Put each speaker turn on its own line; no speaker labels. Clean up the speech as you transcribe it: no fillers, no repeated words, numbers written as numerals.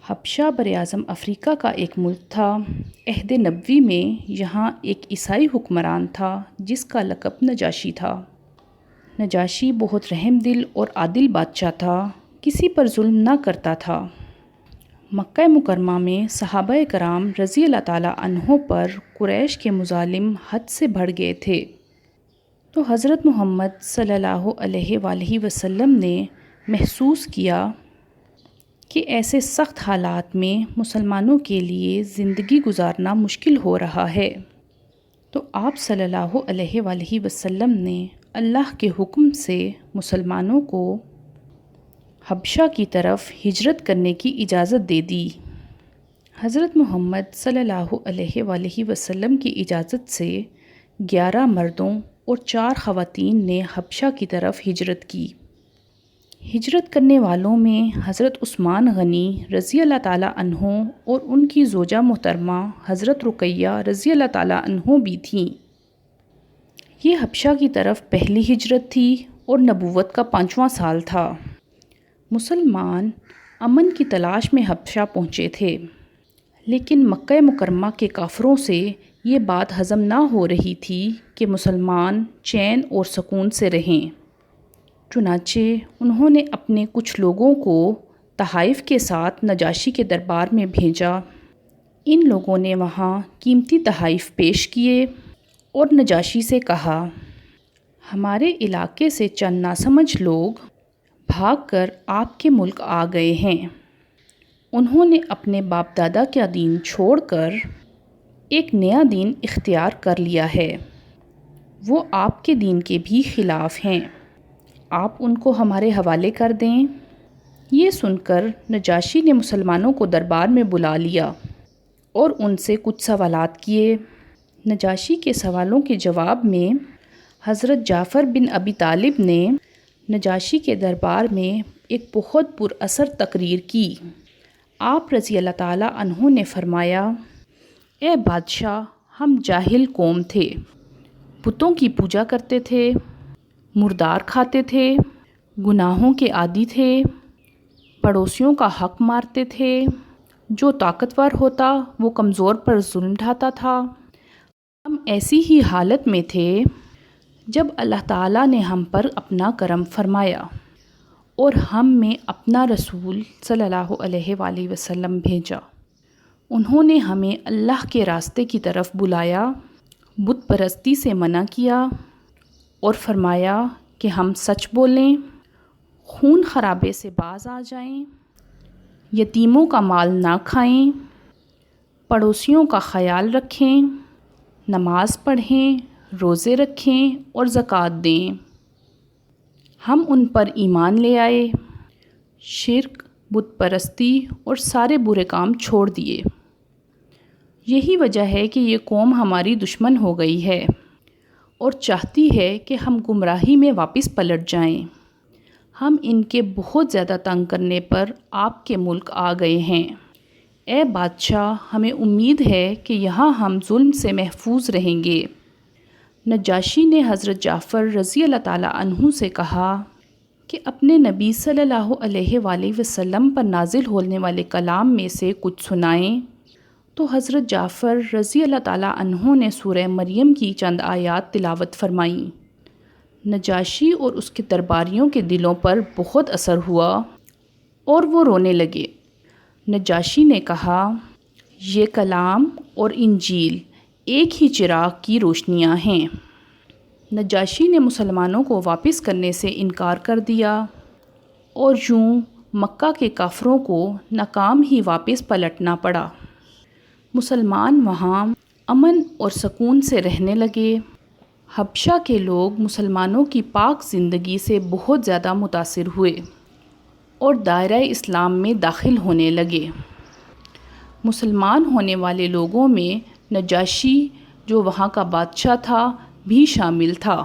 حبشہ براعظم افریقہ کا ایک ملک تھا۔ عہد نبوی میں یہاں ایک عیسائی حکمران تھا جس کا لقب نجاشی تھا۔ نجاشی بہت رحم دل اور عادل بادشاہ تھا، کسی پر ظلم نہ کرتا تھا۔ مکہ مکرمہ میں صحابہ کرام رضی اللہ تعالیٰ عنہم پر قریش کے مظالم حد سے بڑھ گئے تھے، تو حضرت محمد صلی اللہ علیہ وآلہ وسلم نے محسوس کیا کہ ایسے سخت حالات میں مسلمانوں کے لیے زندگی گزارنا مشکل ہو رہا ہے، تو آپ صلی اللہ علیہ وآلہ وسلم نے اللہ کے حکم سے مسلمانوں کو حبشہ کی طرف ہجرت کرنے کی اجازت دے دی۔ حضرت محمد صلی اللہ علیہ وآلہ وسلم کی اجازت سے 11 مردوں اور 4 خواتین نے حبشہ کی طرف ہجرت کی۔ ہجرت کرنے والوں میں حضرت عثمان غنی رضی اللہ تعالیٰ عنہ اور ان کی زوجہ محترمہ حضرت رقیہ رضی اللہ تعالیٰ عنہ بھی تھیں۔ یہ حبشہ کی طرف پہلی ہجرت تھی اور نبوت کا 5واں سال تھا۔ مسلمان امن کی تلاش میں حبشہ پہنچے تھے، لیکن مکہ مکرمہ کے کافروں سے یہ بات ہضم نہ ہو رہی تھی کہ مسلمان چین اور سکون سے رہیں۔ چنانچہ انہوں نے اپنے کچھ لوگوں کو تحائف کے ساتھ نجاشی کے دربار میں بھیجا۔ ان لوگوں نے وہاں قیمتی تحائف پیش کیے اور نجاشی سے کہا، ہمارے علاقے سے چند ناسمجھ لوگ بھاگ کر آپ کے ملک آ گئے ہیں۔ انہوں نے اپنے باپ دادا کا دین چھوڑ کر ایک نیا دین اختیار کر لیا ہے، وہ آپ کے دین کے بھی خلاف ہیں، آپ ان کو ہمارے حوالے کر دیں۔ یہ سن کر نجاشی نے مسلمانوں کو دربار میں بلا لیا اور ان سے کچھ سوالات کیے۔ نجاشی کے سوالوں کے جواب میں حضرت جعفر بن ابی طالب نے نجاشی کے دربار میں ایک بہت پر اثر تقریر کی۔ آپ رضی اللہ تعالیٰ عنہ نے فرمایا، اے بادشاہ، ہم جاہل قوم تھے، بتوں کی پوجا کرتے تھے، مردار کھاتے تھے، گناہوں کے عادی تھے، پڑوسیوں کا حق مارتے تھے، جو طاقتور ہوتا وہ کمزور پر ظلم ڈھاتا تھا۔ ہم ایسی ہی حالت میں تھے جب اللہ تعالیٰ نے ہم پر اپنا کرم فرمایا اور ہم میں اپنا رسول صلی اللہ علیہ وآلہ وسلم بھیجا۔ انہوں نے ہمیں اللہ کے راستے کی طرف بلایا، بت پرستی سے منع کیا اور فرمایا کہ ہم سچ بولیں، خون خرابے سے باز آ جائیں، یتیموں کا مال نہ کھائیں، پڑوسیوں کا خیال رکھیں، نماز پڑھیں، روزے رکھیں اور زکوٰۃ دیں۔ ہم ان پر ایمان لے آئے، شرک، بت پرستی اور سارے برے کام چھوڑ دیے۔ یہی وجہ ہے کہ یہ قوم ہماری دشمن ہو گئی ہے اور چاہتی ہے کہ ہم گمراہی میں واپس پلٹ جائیں۔ ہم ان کے بہت زیادہ تنگ کرنے پر آپ کے ملک آ گئے ہیں۔ اے بادشاہ، ہمیں امید ہے کہ یہاں ہم ظلم سے محفوظ رہیں گے۔ نجاشی نے حضرت جعفر رضی اللہ تعالیٰ عنہ سے کہا کہ اپنے نبی صلی اللہ علیہ وآلہ وسلم پر نازل ہونے والے کلام میں سے کچھ سنائیں۔ تو حضرت جعفر رضی اللہ تعالیٰ عنہ نے سورہ مریم کی چند آیات تلاوت فرمائیں۔ نجاشی اور اس کے درباریوں کے دلوں پر بہت اثر ہوا اور وہ رونے لگے۔ نجاشی نے کہا، یہ کلام اور انجیل ایک ہی چراغ کی روشنیاں ہیں۔ نجاشی نے مسلمانوں کو واپس کرنے سے انکار کر دیا اور یوں مکہ کے کافروں کو ناکام ہی واپس پلٹنا پڑا۔ مسلمان وہاں امن اور سکون سے رہنے لگے۔ حبشہ کے لوگ مسلمانوں کی پاک زندگی سے بہت زیادہ متاثر ہوئے اور دائرہ اسلام میں داخل ہونے لگے۔ مسلمان ہونے والے لوگوں میں نجاشی جو وہاں کا بادشاہ تھا بھی شامل تھا۔